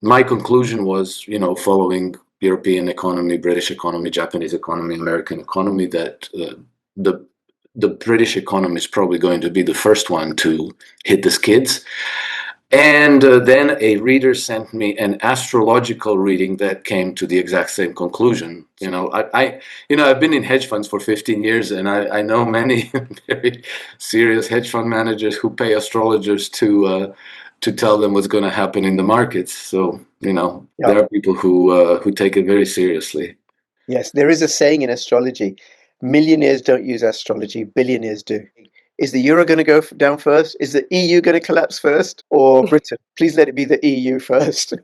my conclusion was, following European economy, British economy, Japanese economy, American economy, that the the British economy is probably going to be the first one to hit the skids. And then a reader sent me an astrological reading that came to the exact same conclusion. I've been in hedge funds for 15 years, and I know many very serious hedge fund managers who pay astrologers to tell them what's going to happen in the markets. So, there are people who take it very seriously. Yes, there is a saying in astrology: millionaires don't use astrology, billionaires do. Is the euro going to go down first? Is the EU going to collapse first? Or Britain? Please let it be the EU first.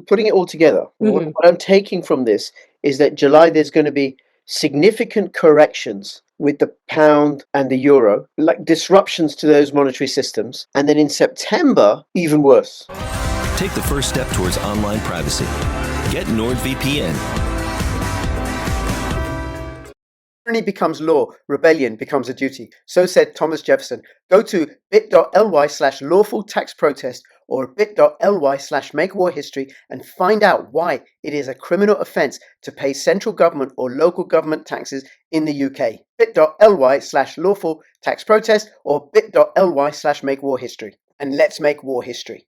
Putting it all together, what I'm taking from this is that July there's going to be significant corrections with the pound and the euro, like disruptions to those monetary systems. And then in September, even worse. Take the first step towards online privacy. Get NordVPN. Tyranny becomes law, rebellion becomes a duty. So said Thomas Jefferson. Go to bit.ly/lawful tax protest or bit.ly/make war history and find out why it is a criminal offence to pay central government or local government taxes in the UK. bit.ly/lawful tax protest or bit.ly/make war history. And let's make war history.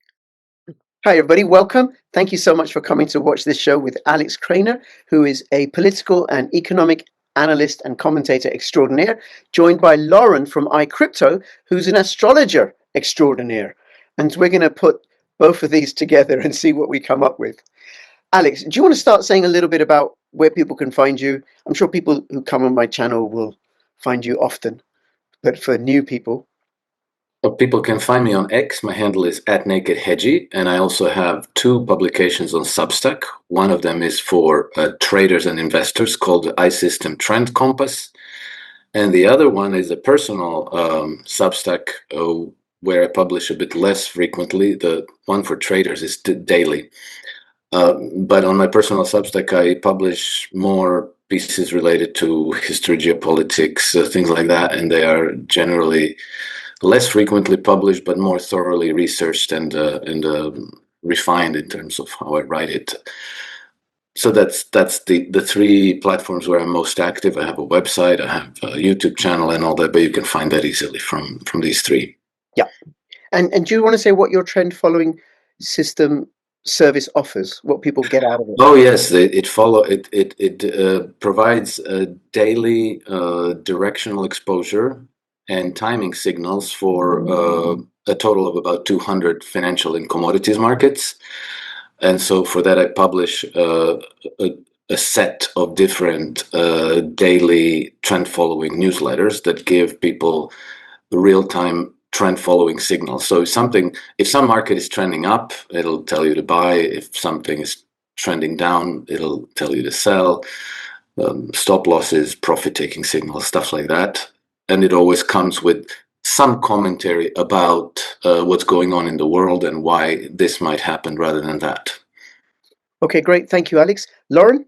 Hi everybody, welcome. Thank you so much for coming to watch this show with Alex Krainer, who is a political and economic analyst and commentator extraordinaire, joined by Lauren from Icrypto, who's an astrologer extraordinaire. And we're going to put both of these together and see what we come up with. Alex, do you want to start saying a little bit about where people can find you? I'm sure people who come on my channel will find you often, but for new people. People can find me on X. My handle is @NakedHedgie, and I also have 2 publications on Substack. One of them is for traders and investors called the iSystem Trend Compass, and the other one is a personal Substack where I publish a bit less frequently. The one for traders is daily, but on my personal Substack I publish more pieces related to history, geopolitics, things like that, and they are generally less frequently published, but more thoroughly researched and refined in terms of how I write it. So that's the 3 platforms where I'm most active. I have a website, I have a YouTube channel, and all that, but you can find that easily from these 3. Yeah, and do you want to say what your trend following system service offers? What people get out of it? Oh yes, it provides a daily directional exposure and timing signals for a total of about 200 financial and commodities markets. And so for that, I publish a set of different daily trend following newsletters that give people real-time trend following signals. So if some market is trending up, it'll tell you to buy. If something is trending down, it'll tell you to sell. Stop losses, profit taking signals, stuff like that. And it always comes with some commentary about what's going on in the world and why this might happen rather than that. Okay, great. Thank you, Alex. Lauren?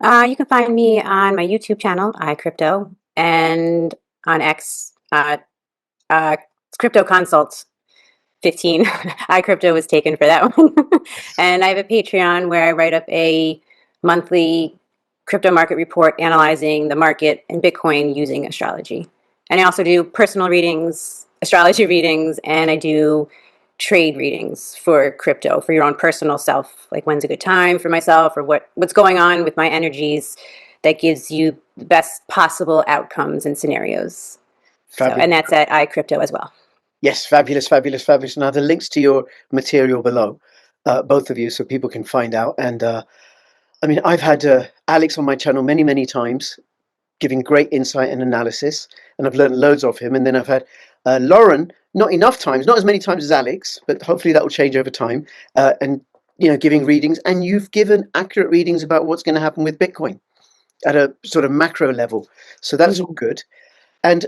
You can find me on my YouTube channel, Icrypto, and on X, Crypto Consult 15. Icrypto was taken for that one. And I have a Patreon where I write up a monthly crypto market report analyzing the market and Bitcoin using astrology. And I also do personal readings, astrology readings, and I do trade readings for crypto for your own personal self, like when's a good time for myself or what's going on with my energies that gives you the best possible outcomes and scenarios. So, and that's at Icrypto as well. Yes, fabulous, fabulous, fabulous. Now the links to your material below, both of you, so people can find out. And I mean, I've had Alex on my channel many, many times, giving great insight and analysis, and I've learned loads of him. And then I've had Lauren, not enough times, not as many times as Alex, but hopefully that will change over time, and giving readings. And you've given accurate readings about what's going to happen with Bitcoin at a sort of macro level. So that's all good. And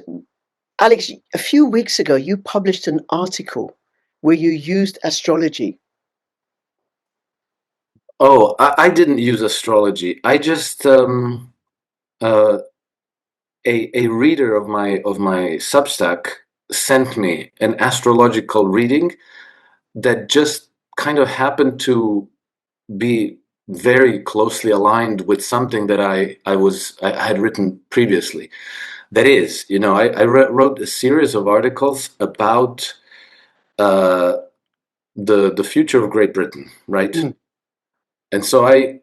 Alex, a few weeks ago, you published an article where you used astrology. Oh, I didn't use astrology. I just a reader of my Substack sent me an astrological reading that just kind of happened to be very closely aligned with something that I had written previously. That is, I wrote a series of articles about the future of Great Britain, right? Mm. And so I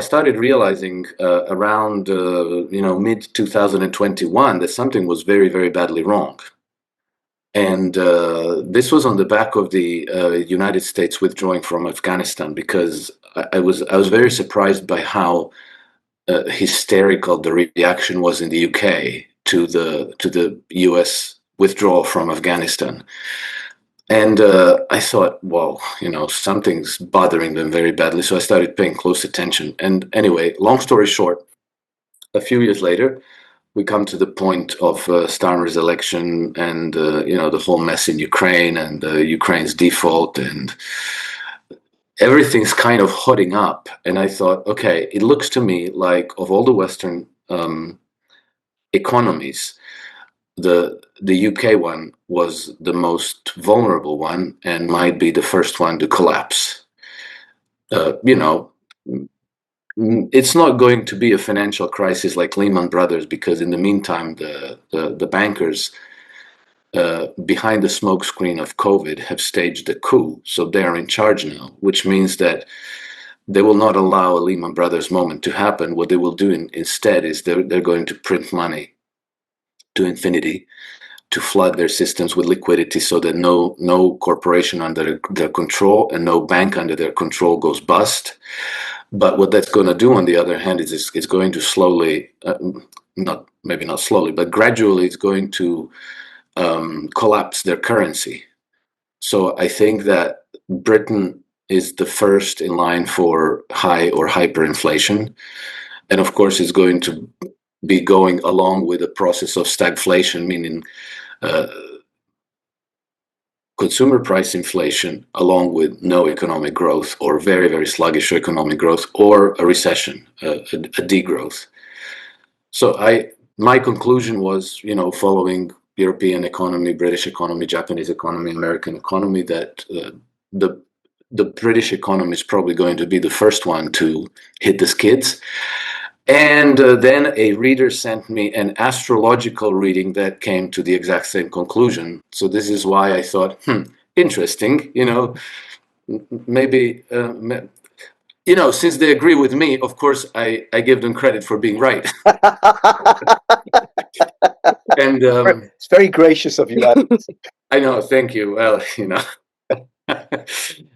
started realizing around mid 2021 that something was very, very badly wrong. And this was on the back of the United States withdrawing from Afghanistan, because I was very surprised by how hysterical the reaction was in the UK to the US withdrawal from Afghanistan. And I thought, well, something's bothering them very badly. So I started paying close attention. And anyway, long story short, a few years later, we come to the point of Starmer's election and, the whole mess in Ukraine and Ukraine's default, and everything's kind of hotting up. And I thought, okay, it looks to me like of all the Western economies, the UK one was the most vulnerable one and might be the first one to collapse. It's not going to be a financial crisis like Lehman Brothers, because in the meantime, the bankers behind the smokescreen of COVID have staged a coup, so they're in charge now, which means that they will not allow a Lehman Brothers moment to happen. What they will do instead is they're going to print money to infinity to flood their systems with liquidity, so that no corporation under their control and no bank under their control goes bust. But what that's going to do, on the other hand, is it's going to slowly, maybe not slowly, but gradually, it's going to collapse their currency. So I think that Britain is the first in line for high or hyperinflation. And of course, it's going to be going along with a process of stagflation, meaning consumer price inflation, along with no economic growth, or very, very sluggish economic growth, or a recession, a degrowth. So my conclusion was, following European economy, British economy, Japanese economy, American economy, that the British economy is probably going to be the first one to hit the skids. And then a reader sent me an astrological reading that came to the exact same conclusion. So this is why I thought, interesting, maybe, since they agree with me, of course, I give them credit for being right. And it's very gracious of you, Alex. I know, thank you. Well,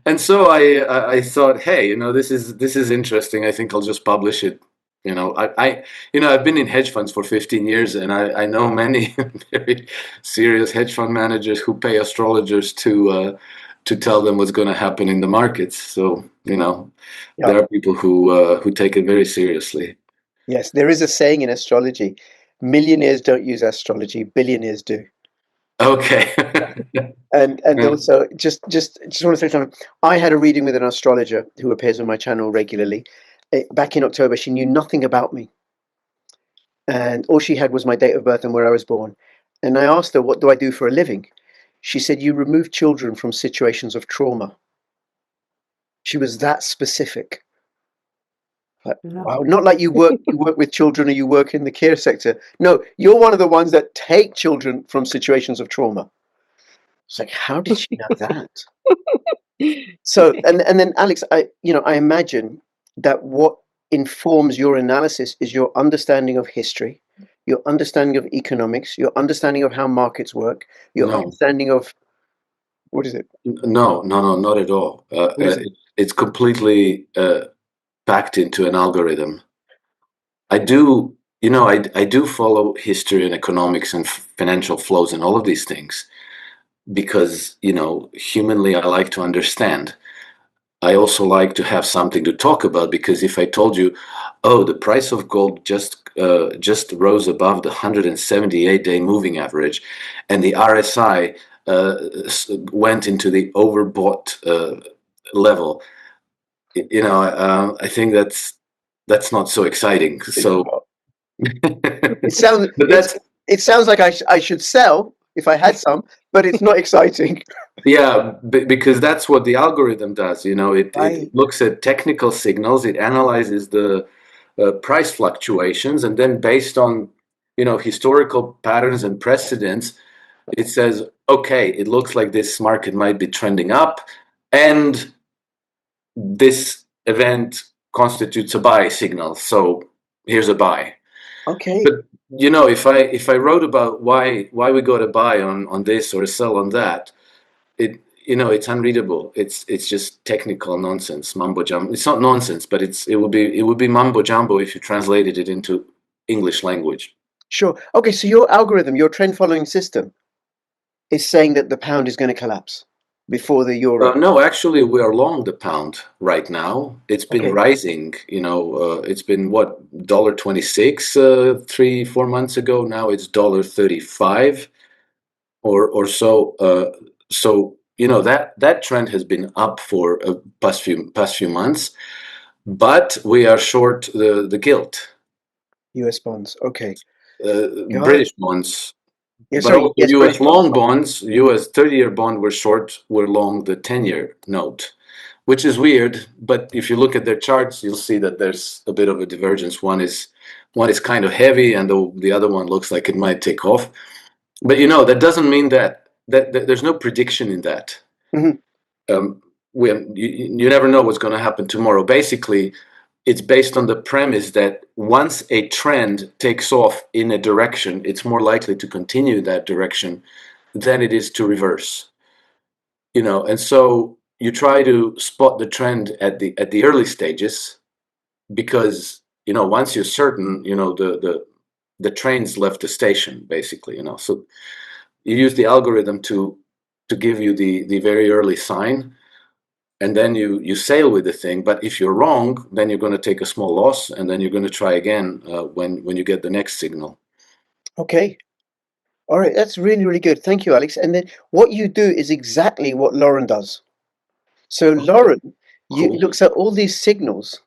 and so I thought, hey, this is interesting. I think I'll just publish it. I've been in hedge funds for 15 years, and I know many very serious hedge fund managers who pay astrologers to tell them what's going to happen in the markets. So, there are people who take it very seriously. Yes, there is a saying in astrology: millionaires don't use astrology, billionaires do. Okay. And also, just want to say something. I had a reading with an astrologer who appears on my channel regularly. Back in October, she knew nothing about me, and all she had was my date of birth and where I was born. And I asked her, "What do I do for a living?" She said, "You remove children from situations of trauma." She was that specific. Like, wow, not like you work with children or you work in the care sector. No, you're one of the ones that take children from situations of trauma. It's like, how did she know that? So, and then Alex, I imagine that what informs your analysis is your understanding of history, your understanding of economics, your understanding of how markets work, your understanding of, what is it? No, not at all. It's completely packed into an algorithm. I do follow history and economics and financial flows and all of these things because, humanly, I like to understand. I also like to have something to talk about, because if I told you, oh, the price of gold just rose above the 178-day moving average, and the RSI went into the overbought level, I think that's not so exciting. So it sounds like I should sell. if I had some, but it's not exciting. Yeah, because that's what the algorithm does. You know, it Right. looks at technical signals, it analyzes the price fluctuations, and then based on, you know, historical patterns and precedents, it says, okay, it looks like this market might be trending up, and this event constitutes a buy signal. So here's a buy. Okay. But you know, if I wrote about why we got a buy on this or a sell on that, it, you know, it's unreadable. It's just technical nonsense, mumbo jumbo. It's not nonsense, but it would be mumbo jumbo if you translated it into English language. Sure. Okay, so your algorithm, your trend following system is saying that the pound is going to collapse before the euro. No, actually, we are long the pound right now. It's been Okay. rising. You know, it's been what, $1.26 3-4 months ago. Now it's $1.35 or so. So you know that trend has been up for past few months, but we are short the gilt, US bonds. Okay. Got it. British bonds, Yeah, but sorry. also Yes, U.S. British bonds. long bonds. U.S. 30-year bond we're short. We're long the 10-year note, which is weird. But if you look at their charts, you'll see that there's a bit of a divergence. One is kind of heavy, and the other one looks like it might take off. But you know, that doesn't mean that there's no prediction in that. Mhm. Um, you never know what's going to happen tomorrow. Basically, it's based on the premise that once a trend takes off in a direction, it's more likely to continue that direction than it is to reverse. You know, and so you try to spot the trend at the early stages, because you know, once you're certain, you know, the train's left the station, basically. You know, so you use the algorithm to give you the very early sign, and then you sail with the thing. But if you're wrong, then you're going to take a small loss, and then you're going to try again when you get the next signal. Okay. All right. That's really, really good. Thank you, Alex. And then what you do is exactly what Lauren does. So Lauren Cool. looks at all these signals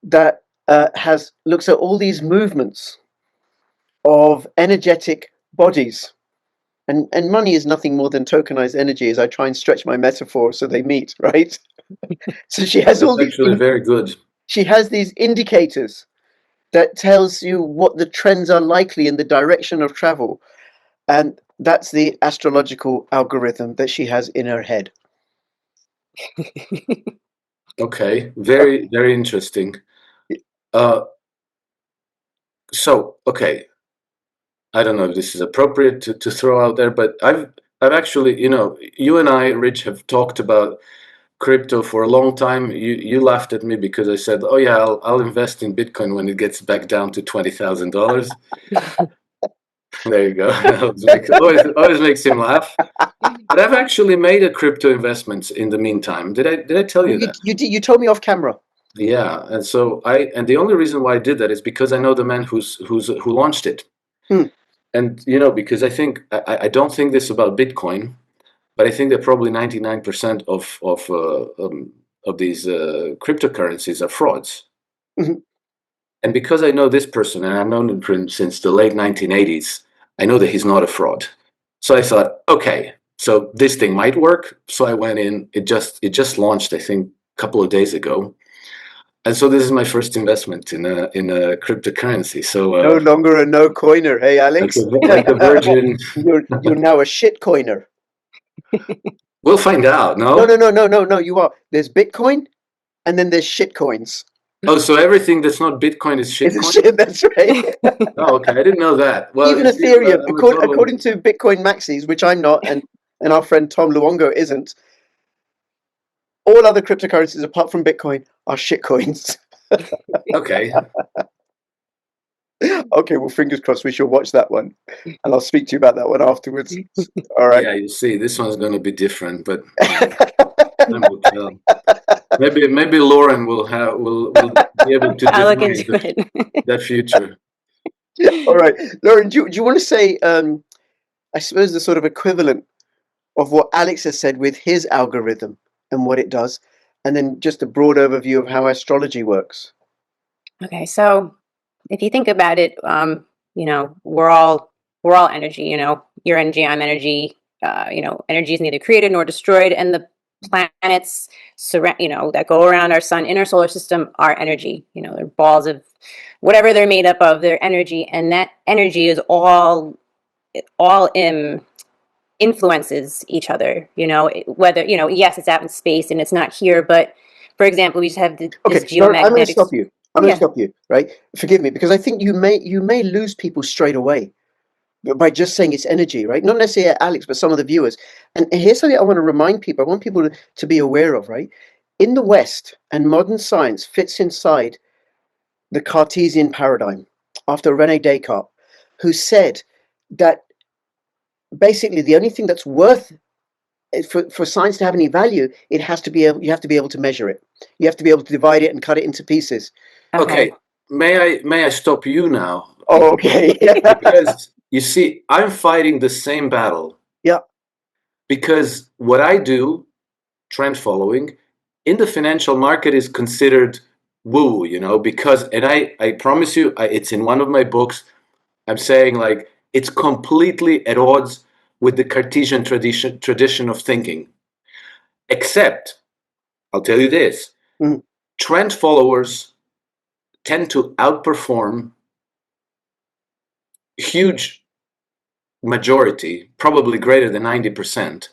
that has looks at all these movements of energetic bodies. And money is nothing more than tokenized energy, as I try and stretch my metaphor so they meet, right? So she has That's all these actually very good. she has these indicators that tells you what the trends are likely in the direction of travel. And that's the astrological algorithm that she has in her head. Okay, very very interesting. Uh, so okay, I don't know if this is appropriate to throw out there, but I've actually, you know, you and I, Rich, have talked about crypto for a long time. You laughed at me because I said, "Oh yeah, I'll invest in Bitcoin when it gets back down to $20,000." There you go. Always makes him laugh. But I've actually made a crypto investment in the meantime. Did I tell Oh, you that? you told me off camera. Yeah, and so and the only reason why I did that is because I know the man who launched it. Hmm. And you know, because I don't think this about Bitcoin, but I think that probably 99% of these cryptocurrencies are frauds. Mhm. And because I know this person, and I've known him since the late 1980s, I know that he's not a fraud. So I thought, okay, so this thing might work. So I went in. It just launched, I think, a couple of days ago, and so this is my first investment in a cryptocurrency. So No longer a no coiner, hey like Alex. a virgin, You're now a shit coiner. we'll find out. No, no, No. no, no, no, no. You are. There's Bitcoin, and then there's shit coins. Oh, so everything that's not Bitcoin is It's a shitcoin? shit. That's right. Oh, okay. I didn't know that. Well, Even you see, I'm Ethereum, a, I'm a total. according to Bitcoin maxis, which I'm not, and our friend Tom Luongo isn't. All other cryptocurrencies apart from Bitcoin are shit coins. Okay. Okay, well, fingers crossed. We shall watch that one, and I'll speak to you about that one afterwards. All right. Yeah, you see, this one's going to be different, but you know, time will tell. Maybe Lauren will be able to I'll look divine into it. that future. All right, Lauren, do you want to say, I suppose, the sort of equivalent of what Alex has said with his algorithm and what it does, and then just a broad overview of how astrology works? Okay, so if you think about it, you know, we're all energy. You know, your energy, I'm energy. Energy is neither created nor destroyed, and the planets that go around our sun in our solar system are energy. They're balls of whatever they're made up of. Their energy, and that energy is all influences each other. Whether yes, it's out in space and it's not here, but for example, we just have this Lauren, I'm going to geomagnetic. stop you. I'm going to stop you, right? Forgive me, because I think you may lose people straight away by just saying it's energy, right? Not necessarily Alex, but some of the viewers. And here's something I want to remind people. I want people to be aware of, right? In the West, and modern science fits inside the Cartesian paradigm after Rene Descartes, who said that basically the only thing that's worth for science to have any value, you have to be able to measure it. You have to be able to divide it and cut it into pieces. Okay, may I stop you now? Oh, okay. Because you see, I'm fighting the same battle. Yeah. Because what I do, trend following, in the financial market is considered woo, because, and I promise you, it's in one of my books, I'm saying like, it's completely at odds with the Cartesian tradition of thinking. Except, I'll tell you this, trend followers tend to outperform huge majority, probably greater than 90%,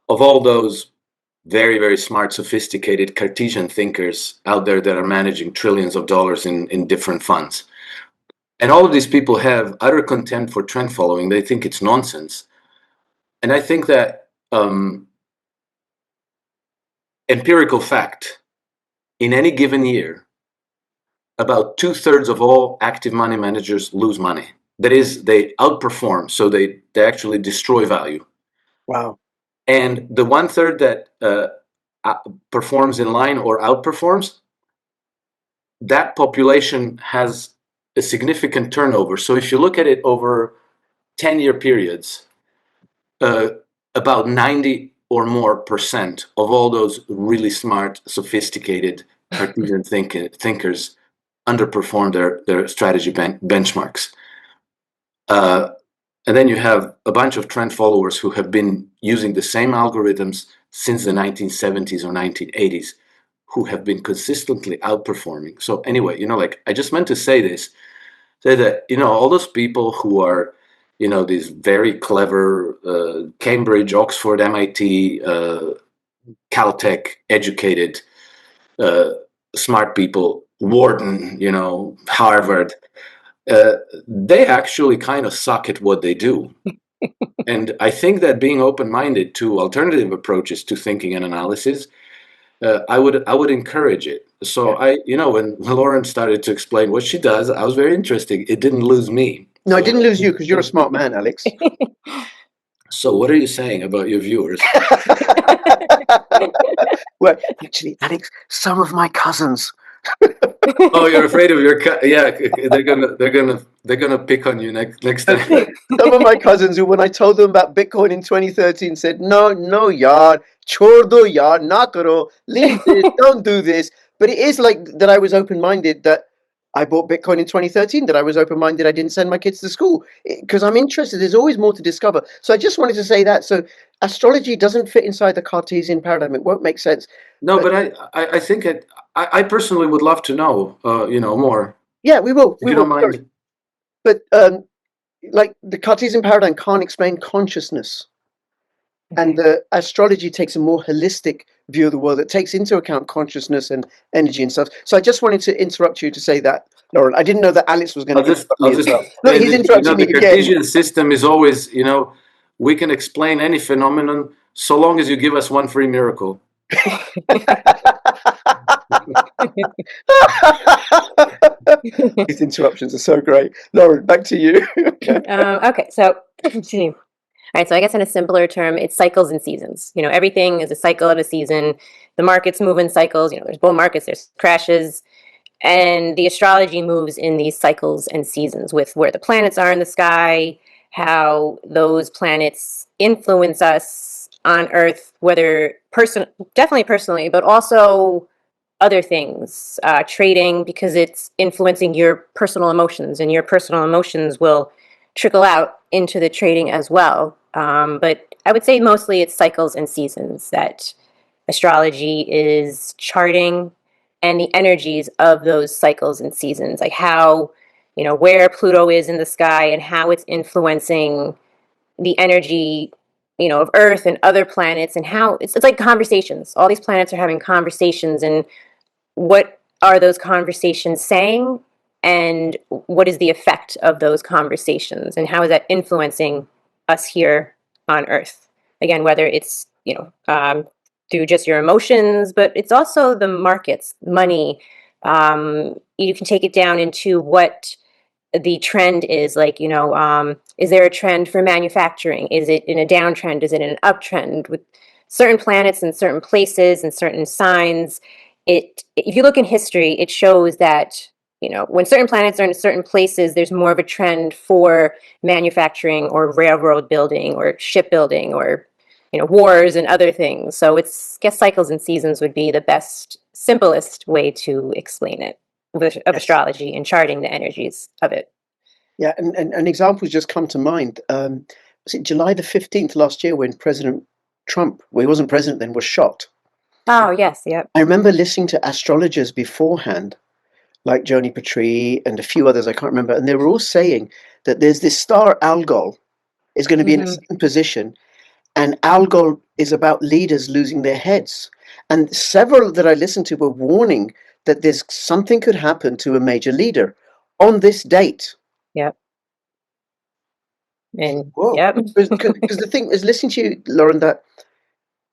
of all those very, very smart, sophisticated Cartesian thinkers out there that are managing trillions of dollars in different funds. And all of these people have utter contempt for trend following. They think it's nonsense. And I think that empirical fact, in any given year, about 2/3 of all active money managers lose money. That is, they outperform, so they actually destroy value. Wow. And the 1/3 that performs in line or outperforms, that population has a significant turnover. So if you look at it over 10-year periods, about 90 or more percent of all those really smart, sophisticated Cartesian thinkers underperform their strategy benchmarks. And then you have a bunch of trend followers who have been using the same algorithms since the 1970s or 1980s, who have been consistently outperforming. So anyway, I just meant to say this, say that, all those people who are, these very clever Cambridge, Oxford, MIT, Caltech educated smart people, Wharton, Harvard, they actually kind of suck at what they do. And I think that being open-minded to alternative approaches to thinking and analysis, I would encourage it. So when Lauren started to explain what she does, I was very interested. It didn't lose me. No, I didn't lose you because you're a smart man, Alex. So what are you saying about your viewers? Well, actually, Alex, some of my cousins. Oh, you're afraid of your yeah, they're gonna pick on you next time. Some of my cousins who, when I told them about Bitcoin in 2013, said, no, yaar, chhod do yaar, na karo, leave this, don't do this. But it is like that I was open-minded, that I bought Bitcoin in 2013, that I was open-minded, I didn't send my kids to school, because I'm interested. There's always more to discover. So I just wanted to say that. So astrology doesn't fit inside the Cartesian paradigm. It won't make sense. No, but I think I personally would love to know, more. Yeah, we will. If you don't mind. But like the Cartesian paradigm can't explain consciousness. And the astrology takes a more holistic view of the world that takes into account consciousness and energy and stuff. So I just wanted to interrupt you to say that, Lauren. I didn't know that Alex was going to interrupt me as well. No, he's interrupting me the again. Cartesian system is always, we can explain any phenomenon so long as you give us one free miracle. These interruptions are so great. Lauren, back to you. Okay, so all right, so I guess in a simpler term, it's cycles and seasons. Everything is a cycle and a season. The markets move in cycles. There's bull markets, there's crashes, and the astrology moves in these cycles and seasons with where the planets are in the sky, how those planets influence us on Earth, whether definitely personally, but also other things, trading, because it's influencing your personal emotions, and your personal emotions will trickle out into the trading as well. But I would say mostly it's cycles and seasons that astrology is charting, and the energies of those cycles and seasons, like how, where Pluto is in the sky and how it's influencing the energy, of Earth and other planets, and how it's like conversations. All these planets are having conversations, and what are those conversations saying, and what is the effect of those conversations, and how is that influencing us here on Earth? Again, whether it's through just your emotions, but it's also the markets, money. You can take it down into what the trend is, like, is there a trend for manufacturing? Is it in a downtrend? Is it in an uptrend? With certain planets and certain places and certain signs, if you look in history, it shows that, when certain planets are in certain places, there's more of a trend for manufacturing or railroad building or shipbuilding or, wars and other things. So I guess cycles and seasons would be the best, simplest way to explain it of astrology and charting the energies of it. Yeah, and examples just come to mind. Was it July the 15th last year when President Trump, well, he wasn't president then, was shot? Oh, yes, yep. I remember listening to astrologers beforehand, like Joni Petrie and a few others, I can't remember, and they were all saying that there's this star Algol is going to be in a certain position, and Algol is about leaders losing their heads. And several that I listened to were warning that there's something could happen to a major leader on this date. Yep. And Whoa. yep. Because the thing is, listening to you, Lauren, that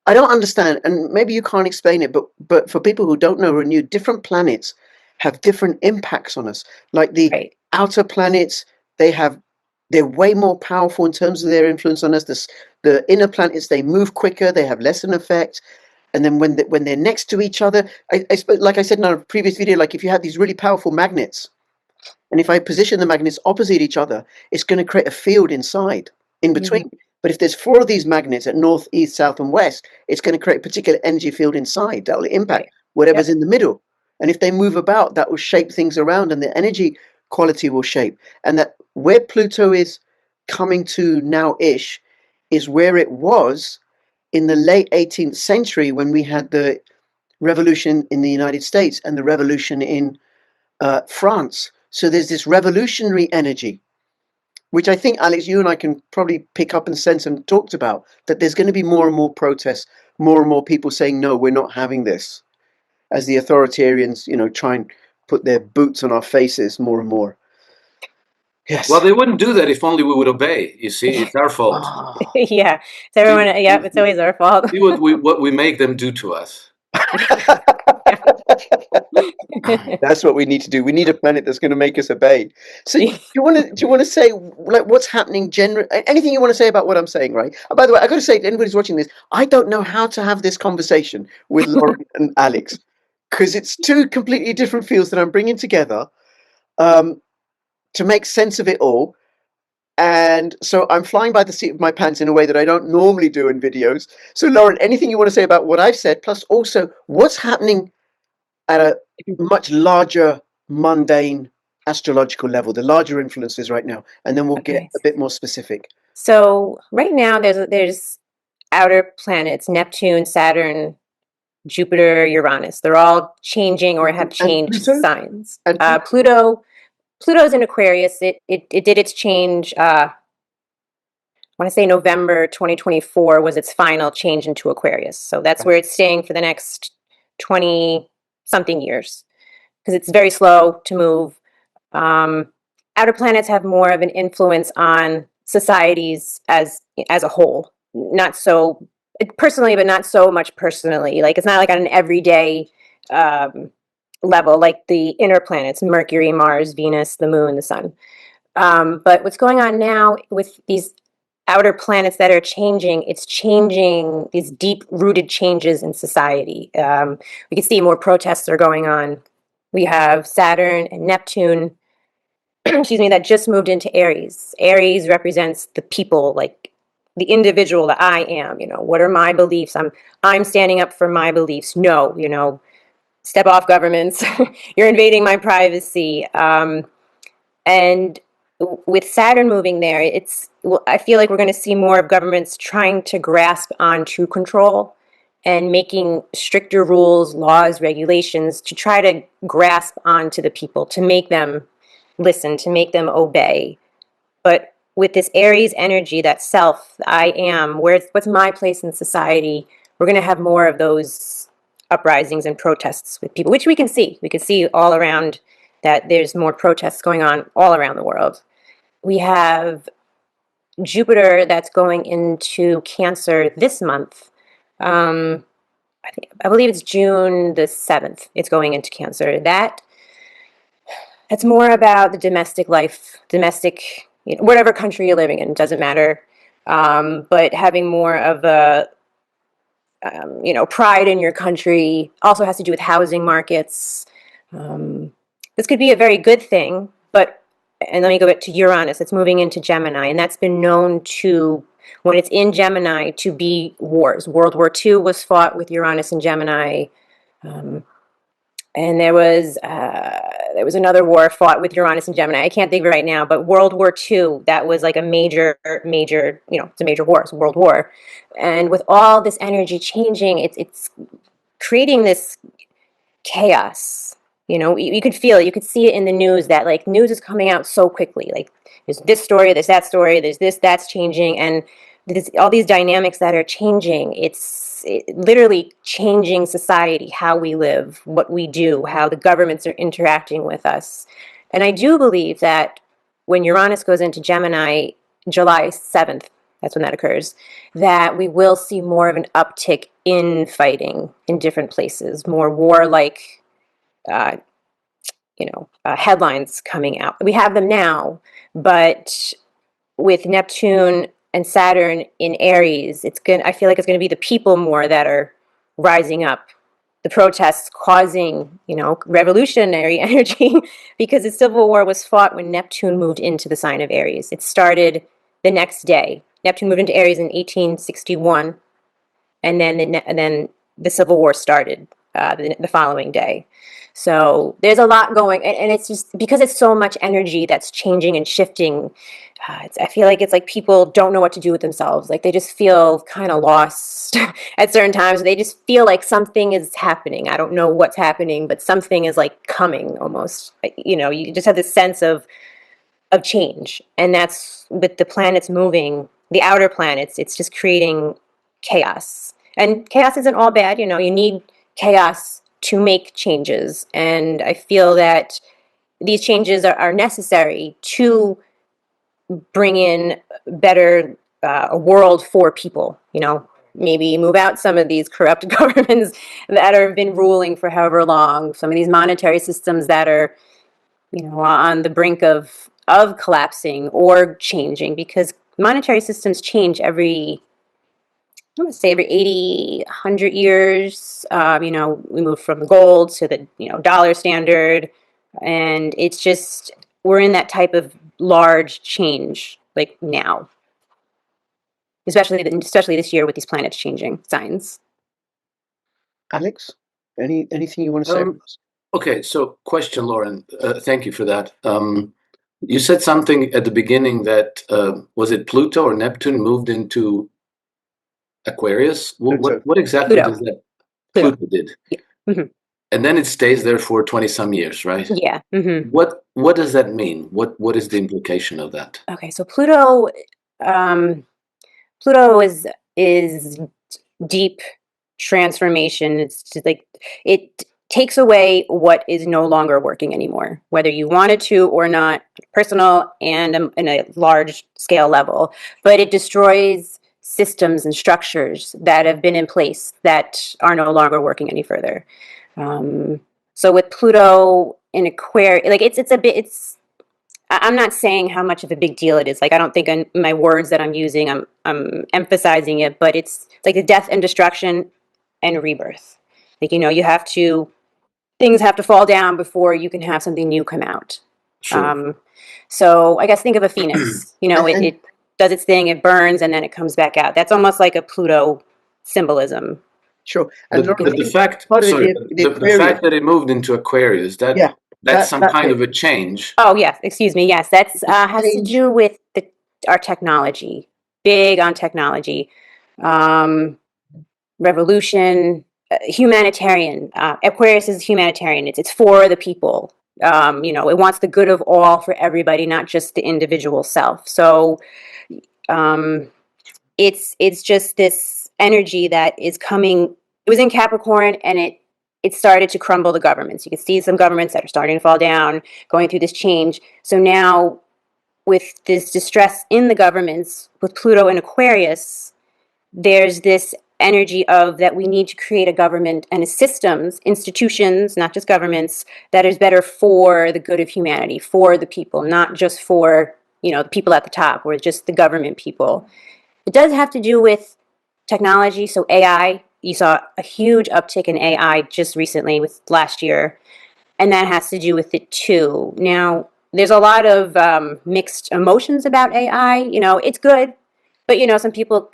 I don't understand, and maybe you can't explain it, but for people who don't know or are new, different planets have different impacts on us. Like the Right. outer planets, they're way more powerful in terms of their influence on us. The inner planets, they move quicker, they have less an effect. And then when they're next to each other, I suppose, like I said in our previous video, like if you have these really powerful magnets, and if I position the magnets opposite each other, it's going to create a field inside, in between. But if there's four of these magnets at north, east, south, and west, it's going to create a particular energy field inside that will impact Right. whatever's Yep. in the middle. And if they move about, that will shape things around, and the energy quality will shape. And that where Pluto is coming to now-ish is where it was in the late 18th century when we had the revolution in the United States and the revolution in France. So there's this revolutionary energy, which I think, Alex, you and I can probably pick up and sense and talked about, that there's going to be more and more protests, more and more people saying, no, we're not having this, as the authoritarians, try and put their boots on our faces more and more. Yes. Well, they wouldn't do that if only we would obey. You see, it's our fault. Yeah. So everyone, yeah, it's always our fault. See what we make them do to us. That's what we need to do. We need a planet that's going to make us obey. So, do you want to say, like, what's happening? Anything you want to say about what I'm saying, right? Oh, by the way, I got to say to anybody who's watching this, I don't know how to have this conversation with Lauren and Alex, because it's two completely different fields that I'm bringing together to make sense of it all. And so I'm flying by the seat of my pants in a way that I don't normally do in videos. So, Lauren, anything you want to say about what I've said, plus also what's happening at a much larger, mundane astrological level, the larger influences right now, and then we'll get a bit more specific. So right now there's outer planets, Neptune, Saturn, Jupiter, Uranus. They're all changing or have changed Pluto? signs. And Pluto's in Aquarius. It did its change. I want to say November 2024 was its final change into Aquarius. So that's where it's staying for the next 20 something years, because it's very slow to move. Outer planets have more of an influence on societies as a whole. Not so personally, but not so much personally. Like, it's not like on an everyday level, like the inner planets, Mercury, Mars, Venus, the moon, the sun. But what's going on now with these outer planets that are changing, it's changing these deep-rooted changes in society. We can see more protests are going on. We have Saturn and Neptune, excuse me, that just moved into Aries. Aries represents the people, like the individual that I am. What are my beliefs? I'm standing up for my beliefs. No, step off, governments. You're invading my privacy. And with Saturn moving there, I feel like we're going to see more of governments trying to grasp onto control and making stricter rules, laws, regulations to try to grasp onto the people, to make them listen, to make them obey. But with this Aries energy, that self, I am, what's my place in society, we're going to have more of those uprisings and protests with people, which we can see. We can see all around that there's more protests going on all around the world. We have Jupiter that's going into Cancer this month. I believe it's June the 7th. It's going into Cancer. That's more about the domestic life, whatever country you're living in, doesn't matter. But having more of a, pride in your country also has to do with housing markets. This could be a very good thing, and let me go back to Uranus. It's moving into Gemini, and that's been known to, when it's in Gemini, to be wars. World War II was fought with Uranus and Gemini, and there was another war fought with Uranus and Gemini. I can't think of it right now, but World War II, that was like a major, it's a major war. It's a world war, and with all this energy changing, it's creating this chaos. You could feel it. You could see it in the news, that like news is coming out so quickly. Like there's this story, there's that story, there's this, that's changing. And there's all these dynamics that are changing. It's literally changing society, how we live, what we do, how the governments are interacting with us. And I do believe that when Uranus goes into Gemini, July 7th, that's when that occurs, that we will see more of an uptick in fighting in different places, more warlike headlines coming out. We have them now, but with Neptune and Saturn in Aries, I feel like it's going to be the people more that are rising up. The protests causing, revolutionary energy, because the Civil War was fought when Neptune moved into the sign of Aries. It started the next day. Neptune moved into Aries in 1861, and then the Civil War started the following day. So there's a lot going, and it's just because it's so much energy that's changing and shifting. I feel like it's like people don't know what to do with themselves. Like they just feel kind of lost at certain times. They just feel like something is happening. I don't know what's happening, but something is like coming almost. You just have this sense of change, and that's with the planets moving, the outer planets. It's just creating chaos, and chaos isn't all bad. You need chaos to make changes. And I feel that these changes are necessary to bring in better a world for people, maybe move out some of these corrupt governments that have been ruling for however long, some of these monetary systems that are, on the brink of collapsing or changing, because monetary systems change every 80, 100 years. We move from the gold to the, dollar standard. And it's just, we're in that type of large change, like now. Especially this year with these planets changing signs. Alex, anything you want to say? Okay, so question, Lauren. Thank you for that. You said something at the beginning that, was it Pluto or Neptune moved into Aquarius? What exactly Pluto. does that Pluto did? Yeah. Mm-hmm. And then it stays there for 20-some years, right? Yeah. Mm-hmm. What does that mean? What is the implication of that? Okay, so Pluto is deep transformation. It's just like it takes away what is no longer working anymore, whether you wanted to or not, personal and in a large scale level. But it destroys systems and structures that have been in place that are no longer working any further. So with Pluto in Aquarius, like I'm not saying how much of a big deal it is. Like, I don't think in my words that I'm using, I'm emphasizing it, but it's like the death and destruction and rebirth. Like, things have to fall down before you can have something new come out. Sure. So I guess think of a phoenix. It does its thing, it burns, and then it comes back out. That's almost like a Pluto symbolism. Sure. And the fact that it moved into Aquarius, that That's some kind bit. of a change. Oh, yes. Excuse me. Yes, that's has to Change. do with our technology. Big on technology, revolution, humanitarian. Aquarius is humanitarian. It's for the people. It wants the good of all for everybody, not just the individual self. So, um, it's just this energy that is coming. It was in Capricorn, and it started to crumble the governments. You can see some governments that are starting to fall down, going through this change. So now, with this distress in the governments, with Pluto and Aquarius, there's this energy of that we need to create a government and a systems, institutions, not just governments, that is better for the good of humanity, for the people, not just for, the people at the top or just the government people. It does have to do with technology. So AI, you saw a huge uptick in AI just recently with last year, and that has to do with it too. Now, there's a lot of mixed emotions about AI. It's good, but some people,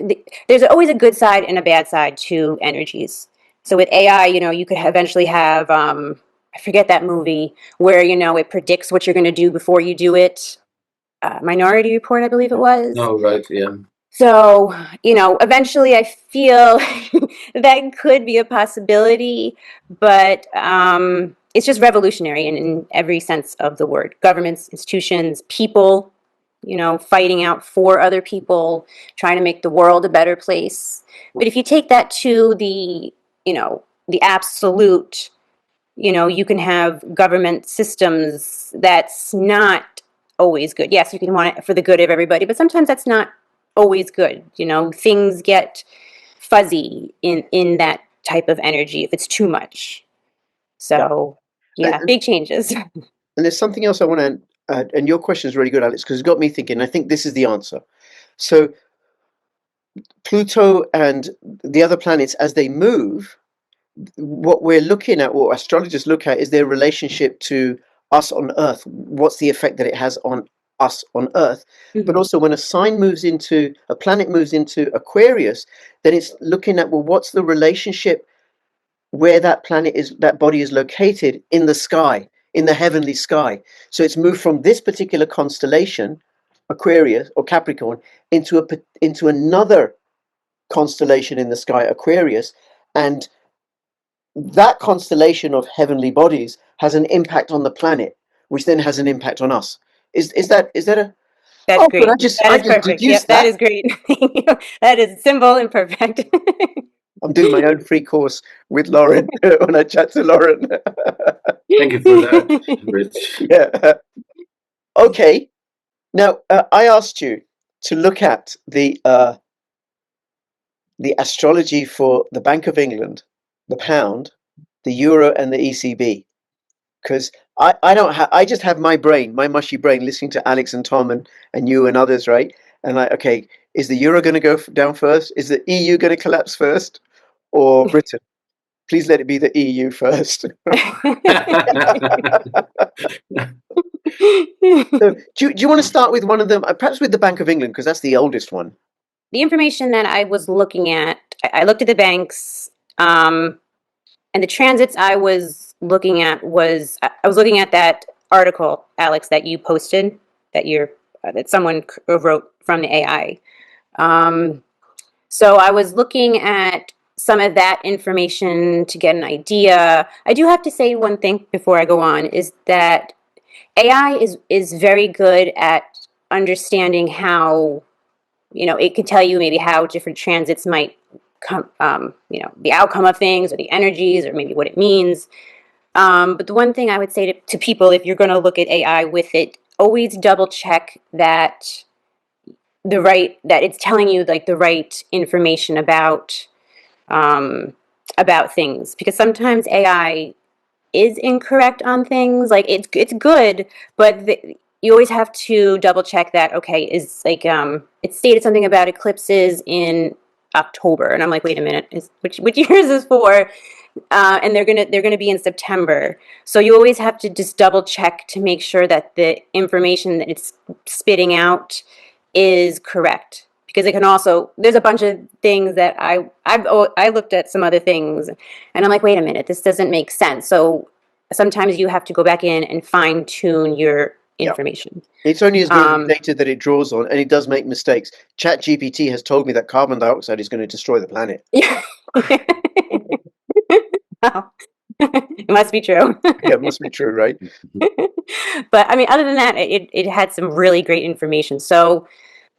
there's always a good side and a bad side to energies. So with AI, you could eventually have, I forget that movie where it predicts what you're going to do before you do it. Minority Report, I believe it was. Oh, right, yeah. So, eventually I feel that could be a possibility, but it's just revolutionary in every sense of the word. Governments, institutions, people, fighting out for other people, trying to make the world a better place. But if you take that to the absolute, you can have government systems that's not always good. Yes, you can want it for the good of everybody, but sometimes that's not always good. Things get fuzzy in that type of energy if it's too much. So, yeah, And big changes. there's something else I want to add, and your question is really good, Alex, because it's got me thinking. I think this is the answer. So Pluto and the other planets, as they move, what we're looking at, what astrologers look at, is their relationship to us on Earth. What's the effect that it has on us on Earth? But also, when a planet moves into Aquarius, then it's looking at, well, what's the relationship where that body is located in the sky, in the heavenly sky. So it's moved from this particular constellation, Aquarius or Capricorn, into another constellation in the sky, Aquarius, and that constellation of heavenly bodies has an impact on the planet, which then has an impact on us. Is that a That's oh good, great. That I is just perfect. Yep, deduced that that. is great. That is simple and perfect. I'm doing my own free course with Lauren when I chat to Lauren. Thank you for that, Rich. Yeah. Okay. Now I asked you to look at the astrology for the Bank of England, the pound, the euro, and the ECB. Because I don't have, I just have my brain, my mushy brain, listening to Alex and Tom and you and others, right? And like, okay, is the euro going to go down first? Is the EU going to collapse first, or Britain? Please let it be the EU first. So, do you want to start with one of them? Perhaps with the Bank of England, because that's the oldest one. The information that I was looking at, I looked at the banks, and the transits I was looking at I was looking at that article, Alex, that you posted, that someone wrote from the AI. So I was looking at some of that information to get an idea. I do have to say one thing before I go on is that AI is very good at understanding how, it can tell you maybe how different transits might come, the outcome of things or the energies or maybe what it means. But the one thing I would say to people, if you're going to look at AI with it, always double check that that it's telling you like the right information about things, because sometimes AI is incorrect on things. Like it's good, but you always have to double check that. Okay, is like it stated something about eclipses in October, and I'm like, wait a minute, which year is this for? And they're gonna be in September. So you always have to just double check to make sure that the information that it's spitting out is correct. Because it can also, there's a bunch of things that I looked at some other things, and I'm like, wait a minute, this doesn't make sense. So sometimes you have to go back in and fine tune your Yeah. information. It's only as good as the data that it draws on, and it does make mistakes. ChatGPT has told me that carbon dioxide is going to destroy the planet. Yeah. Wow. It must be true. Yeah, it must be true, right? But I mean, other than that, it had some really great information. So,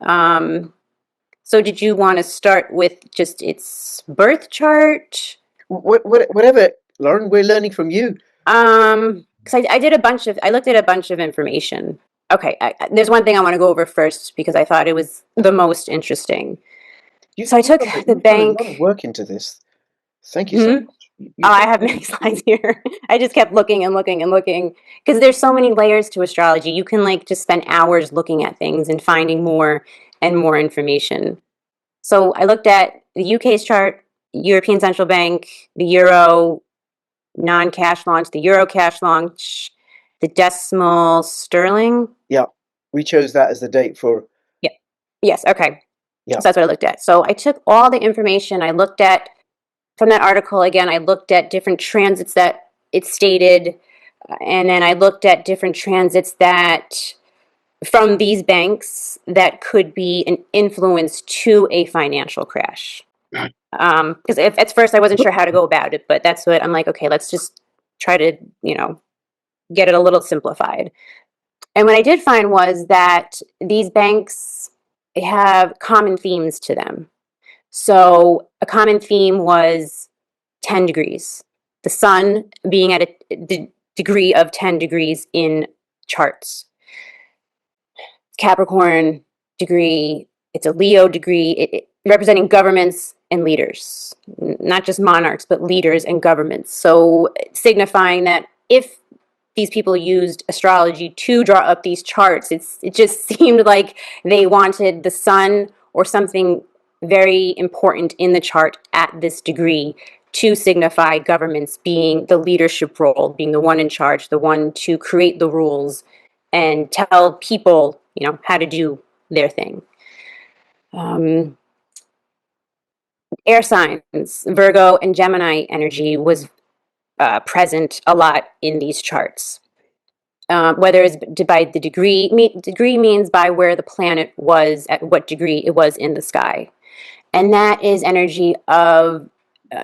so did you want to start with just its birth chart? Whatever, Lauren, we're learning from you. Because I looked at a bunch of information. Okay, there's one thing I want to go over first because I thought it was the most interesting. So I took the bank. A lot of work into this. Thank you so much. Oh, I have many slides here. I just kept looking and looking and looking because there's so many layers to astrology. You can like just spend hours looking at things and finding more and more information. So I looked at the UK's chart, European Central Bank, the Euro non-cash launch, the Euro cash launch, the decimal sterling. Yeah, we chose that as the date for. Yeah. Yes. Okay. Yeah. So that's what I looked at. So I took all the information I looked at from that article. Again, I looked at different transits that it stated, and then I looked at different transits that from these banks that could be an influence to a financial crash. Because at first I wasn't sure how to go about it, but that's what I'm like, okay, let's just try to, get it a little simplified. And what I did find was that these banks have common themes to them. So a common theme was 10 degrees, the sun being at a degree of 10 degrees in charts. Capricorn degree, it's a Leo degree, it representing governments and leaders, not just monarchs, but leaders and governments. So signifying that if these people used astrology to draw up these charts, it just seemed like they wanted the sun or something very important in the chart at this degree to signify governments being the leadership role, being the one in charge, the one to create the rules and tell people, how to do their thing. Air signs, Virgo and Gemini energy was present a lot in these charts. Whether it's by the degree, degree means by where the planet was, at what degree it was in the sky. And that is energy of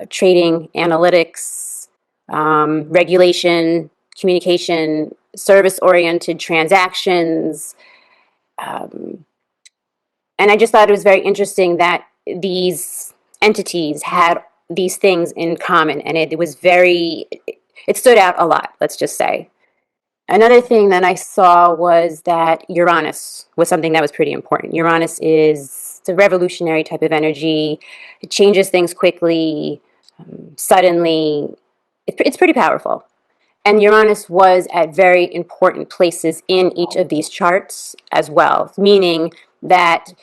trading, analytics, regulation, communication, service-oriented transactions. And I just thought it was very interesting that these entities had these things in common, and it stood out a lot, let's just say. Another thing that I saw was that Uranus was something that was pretty important. Uranus is a revolutionary type of energy. It changes things quickly, suddenly. It's pretty powerful. And Uranus was at very important places in each of these charts as well, meaning that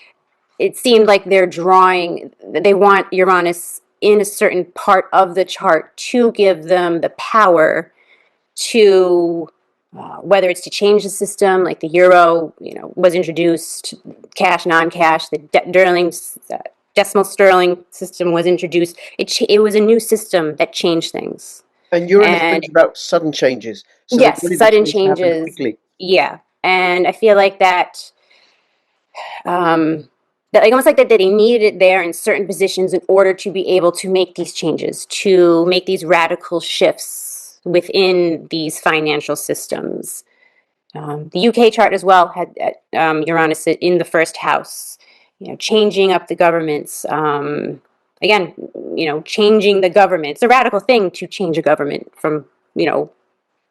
it seemed like they want Uranus in a certain part of the chart to give them the power to, whether it's to change the system, like the euro, was introduced, cash, non-cash, the decimal sterling system was introduced. It was a new system that changed things. And Uranus brings about sudden changes. So yes, sudden changes. Quickly. Yeah, and I feel like that. That almost like that they needed it there in certain positions in order to be able to make these changes, to make these radical shifts within these financial systems. The UK chart as well had Uranus in the first house, changing up the governments. Again, changing the government. It's a radical thing to change a government from,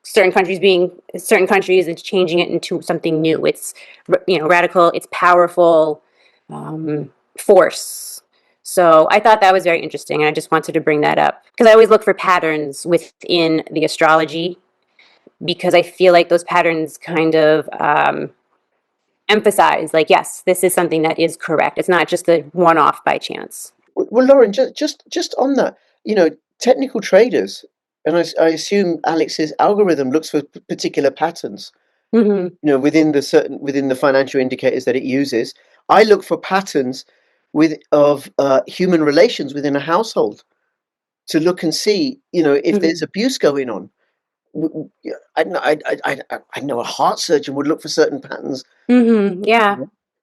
certain countries and changing it into something new. It's, radical, it's powerful force. So I thought that was very interesting, and I just wanted to bring that up because I always look for patterns within the astrology because I feel like those patterns kind of emphasize, like, yes, this is something that is correct. It's not just a one-off by chance. Well, Lauren, just on that, technical traders, and I assume Alex's algorithm looks for particular patterns. Mm-hmm. Within the financial indicators that it uses. I look for patterns of human relations within a household to look and see, if there's abuse going on. I know a heart surgeon would look for certain patterns. Yeah.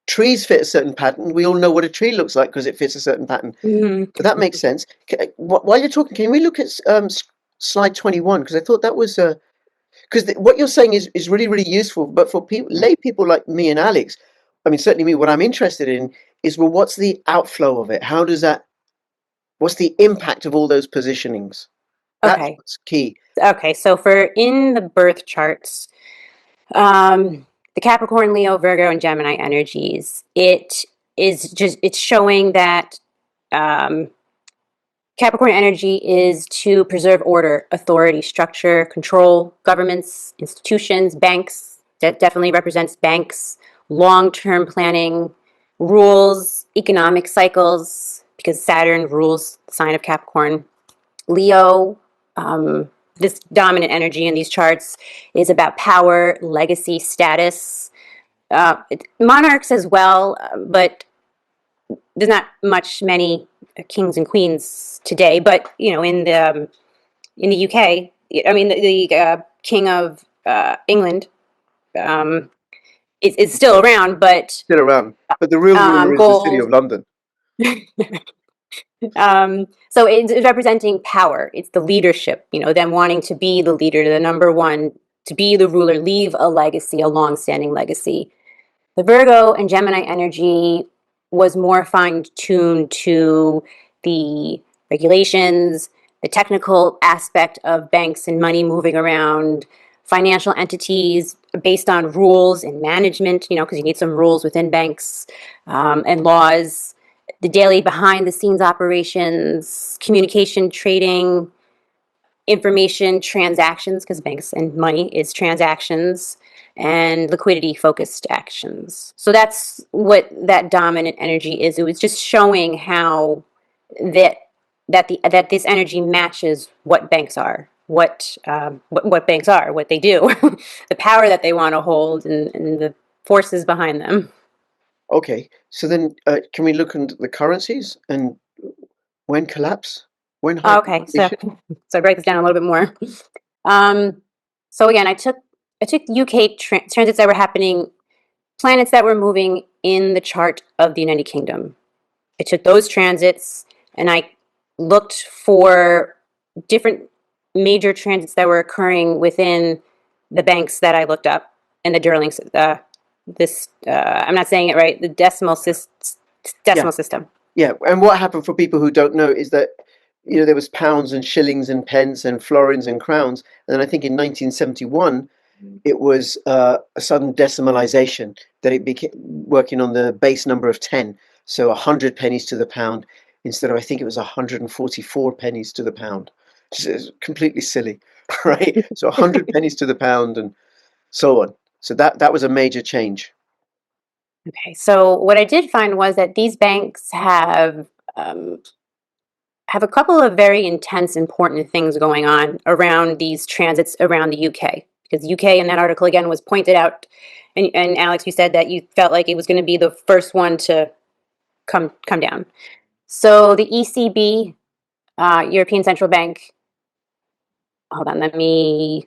Trees fit a certain pattern. We all know what a tree looks like because it fits a certain pattern. So that makes sense. While you're talking, can we look at slide 21? Because I thought that was because what you're saying is really, really useful. But for people, lay people like me and Alex, I mean, certainly me, what I'm interested in is, well, what's the outflow of it? How does that, what's the impact of all those positionings? That's Okay. what's key. Okay. So for in the birth charts, the Capricorn, Leo, Virgo, and Gemini energies, it's showing that Capricorn energy is to preserve order, authority, structure, control, governments, institutions, banks. That definitely represents banks, long-term planning, rules, economic cycles, because Saturn rules the sign of Capricorn. Leo, this dominant energy in these charts is about power, legacy, status, monarchs as well, but there's not many kings and queens today. But in the UK, I mean the king of England is still around, but Still around. But the real ruler is the city of gold. London. So it's representing power. It's the leadership, them wanting to be the leader, the number one, to be the ruler, leave a legacy, a long-standing legacy. The Virgo and Gemini energy was more fine-tuned to the regulations, the technical aspect of banks and money moving around, financial entities based on rules and management, because you need some rules within banks and laws, the daily behind-the-scenes operations, communication, trading, information, transactions, because banks and money is transactions, and liquidity focused actions. So that's what that dominant energy is. It was just showing how that this energy matches what banks are, what banks are, what they do, the power that they want to hold, and the forces behind them. Okay, so then can we look at the currencies and when collapse, when Okay, so hyperinflation? I break this down a little bit more. Um, so again, I took UK transits that were happening, planets that were moving in the chart of the United Kingdom. I took those transits and I looked for different major transits that were occurring within the banks that I looked up and the Durling. I'm not saying it right. The Yeah, decimal system. yeah. And what happened, for people who don't know, is that there was pounds and shillings and pence and florins and crowns, and then I think in 1971 it was a sudden decimalization, that it became working on the base number of 10, so 100 pennies to the pound instead of, I think it was 144 pennies to the pound. Just completely silly, right? So 100 pennies to the pound and so on. So that was a major change. Okay, so what I did find was that these banks um, have a couple of very intense, important things going on around these transits around the UK. Because UK in that article again was pointed out, and Alex, you said that you felt like it was going to be the first one to come down. So the ECB, European Central Bank. Hold on, let me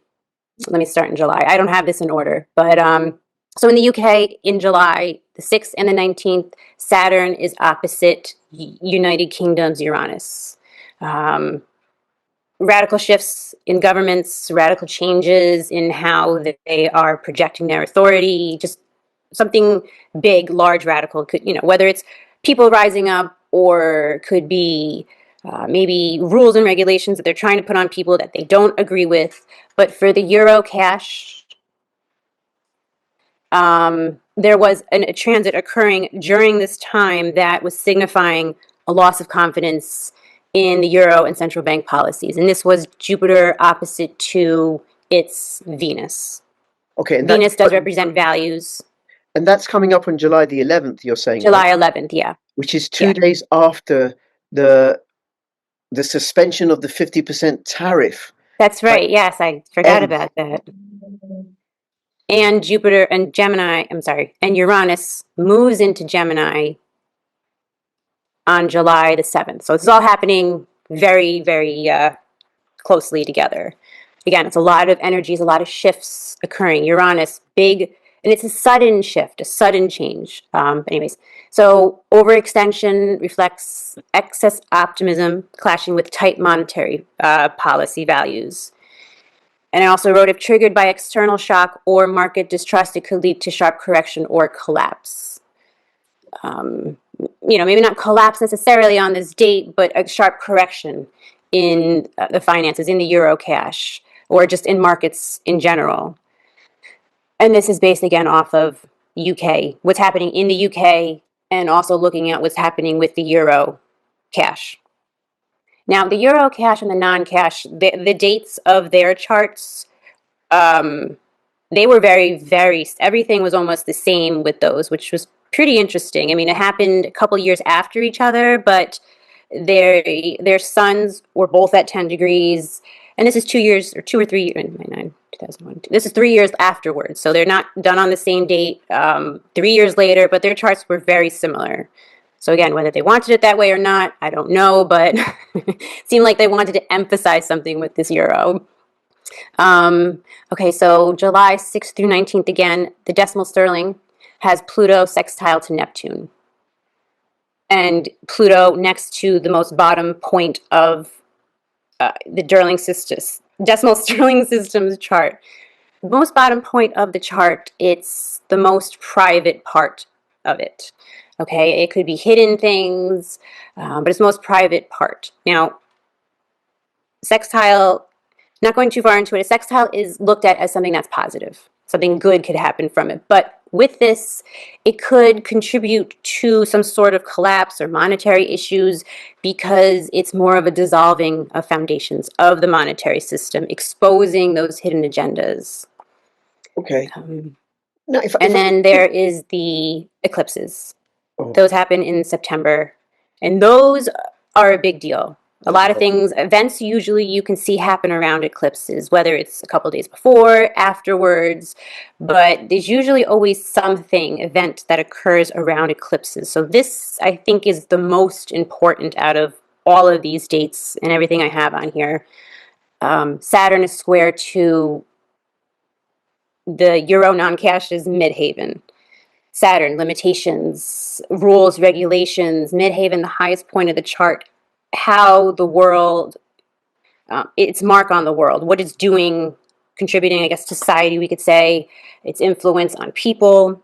start in July. I don't have this in order, but so in the UK in July the 6th and the 19th, Saturn is opposite United Kingdom's Uranus. Um, Radical shifts in governments, radical changes in how they are projecting their authority, just something big, large, radical. Could, whether it's people rising up or could be maybe rules and regulations that they're trying to put on people that they don't agree with. But for the Euro cash, there was a transit occurring during this time that was signifying a loss of confidence in the euro and central bank policies. And this was Jupiter opposite to its Venus. Okay, Venus does represent values. and that's coming up on July the 11th, you're saying, right? July 11th, yeah. Which is Yeah. 2 days after the the suspension of the 50% tariff. That's Right. right. Yes, I forgot Ends. about that. And Jupiter and Gemini, I'm sorry, and Uranus moves into Gemini on July the 7th. So this is all happening very, very closely together. again, it's a lot of energies, a lot of shifts occurring. Uranus, big, and it's a sudden shift, a sudden change. But anyways, so overextension reflects excess optimism clashing with tight monetary policy values. And I also wrote, if triggered by external shock or market distrust, it could lead to sharp correction or collapse. Maybe not collapse necessarily on this date, but a sharp correction in the finances, in the euro cash, or just in markets in general. And this is based again off of UK, what's happening in the UK, and also looking at what's happening with the euro cash. Now, the euro cash and the non-cash, the dates of their charts, they were everything was almost the same with those, which was pretty interesting. I mean, it happened a couple years after each other, but their suns were both at 10 degrees. And this is 2 years, or 2 or 3 years, 2001. This is 3 years afterwards. So they're not done on the same date 3 years later, but their charts were very similar. So again, whether they wanted it that way or not, I don't know, but it seemed like they wanted to emphasize something with this euro. Okay, so July 6th through 19th, again, the decimal sterling has Pluto sextile to Neptune. And Pluto next to the most bottom point of the decimal sterling system's chart. The most bottom point of the chart, it's the most private part of it. Okay, it could be hidden things, but it's the most private part. Now, sextile, not going too far into it, a sextile is looked at as something that's positive. Something good could happen from it. But with this, it could contribute to some sort of collapse or monetary issues because it's more of a dissolving of foundations of the monetary system, exposing those hidden agendas. Okay. Then there is the eclipses. Oh. Those happen in September, and those are a big deal. A lot of things, events usually you can see happen around eclipses, whether it's a couple days before, afterwards, but there's usually always event that occurs around eclipses. So this, I think, is the most important out of all of these dates and everything I have on here. Saturn is square to the euro non-cash's midhaven. Saturn, limitations, rules, regulations, midhaven, the highest point of the chart, how the world, its mark on the world, what it's doing, contributing, I guess, to society, we could say, its influence on people.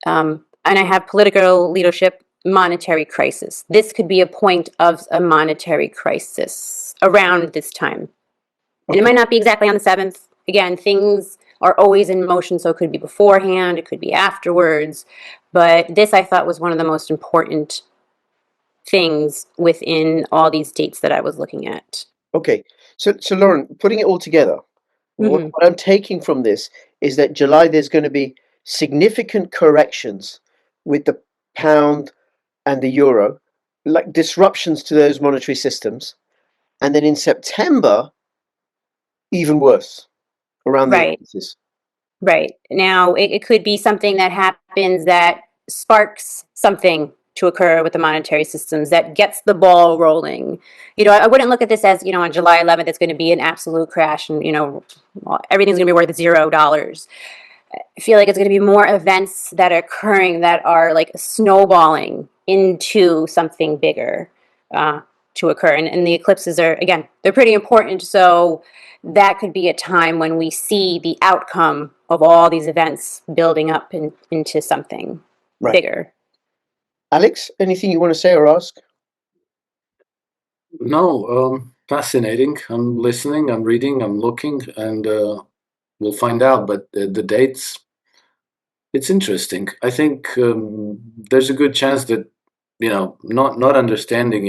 And I have political leadership, monetary crisis. This could be a point of a monetary crisis around this time. And it might not be exactly on the 7th. Again, things are always in motion, so it could be beforehand, it could be afterwards. But this, I thought, was one of the most important things within all these dates that I was looking at. Okay. So Lauren, putting it all together, what I'm taking from this is that July there's going to be significant corrections with the pound and the euro, like disruptions to those monetary systems. And then in September, even worse around the eclipses. Right. Now, it could be something that happens that sparks something to occur with the monetary systems that gets the ball rolling. I wouldn't look at this as, on July 11th, it's going to be an absolute crash and, everything's going to be worth $0. I feel like it's going to be more events that are occurring that are like snowballing into something bigger to occur. And the eclipses are, again, they're pretty important. So that could be a time when we see the outcome of all these events building up into something bigger. Alex, anything you want to say or ask? No, fascinating. I'm listening, I'm reading, I'm looking, and we'll find out. But the dates, it's interesting. I think there's a good chance that, not understanding,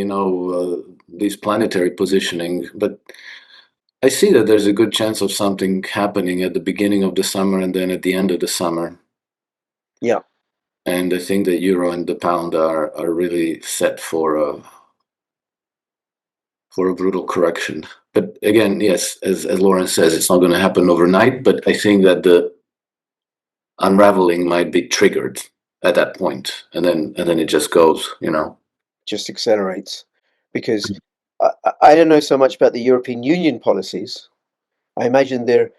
these planetary positioning, but I see that there's a good chance of something happening at the beginning of the summer and then at the end of the summer. Yeah. And I think that euro and the pound are really set for a brutal correction. But again, yes, as Lauren says, it's not going to happen overnight. But I think that the unraveling might be triggered at that point, and then it just goes, just accelerates. Because I don't know so much about the European Union policies, I imagine they're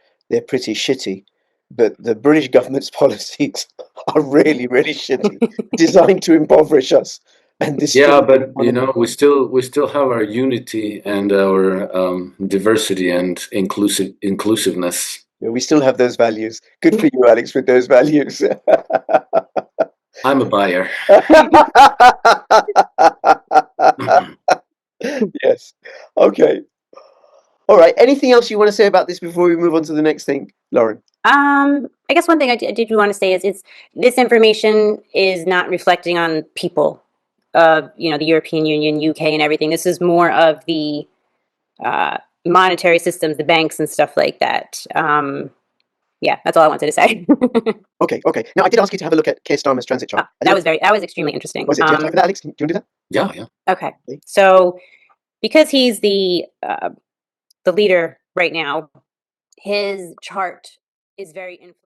pretty shitty, but the British government's policies are really, really shitty, designed to impoverish us and destroy. Yeah, but we still have our unity and our diversity and inclusiveness. We still have those values. Good for you, Alex, with those values. I'm a buyer. Yes. Okay. All right. Anything else you want to say about this before we move on to the next thing, Lauren? I guess one thing I did want to say is this information is not reflecting on people of the European Union, UK, and everything. This is more of the monetary systems, the banks and stuff like that. Yeah, that's all I wanted to say. Okay. Now I did ask you to have a look at Keir Starmer's transit chart. That was extremely interesting. Was it? Do you have time for that, Alex? Do you want to do that? Yeah. Okay. So because he's the leader right now, his chart is very influential.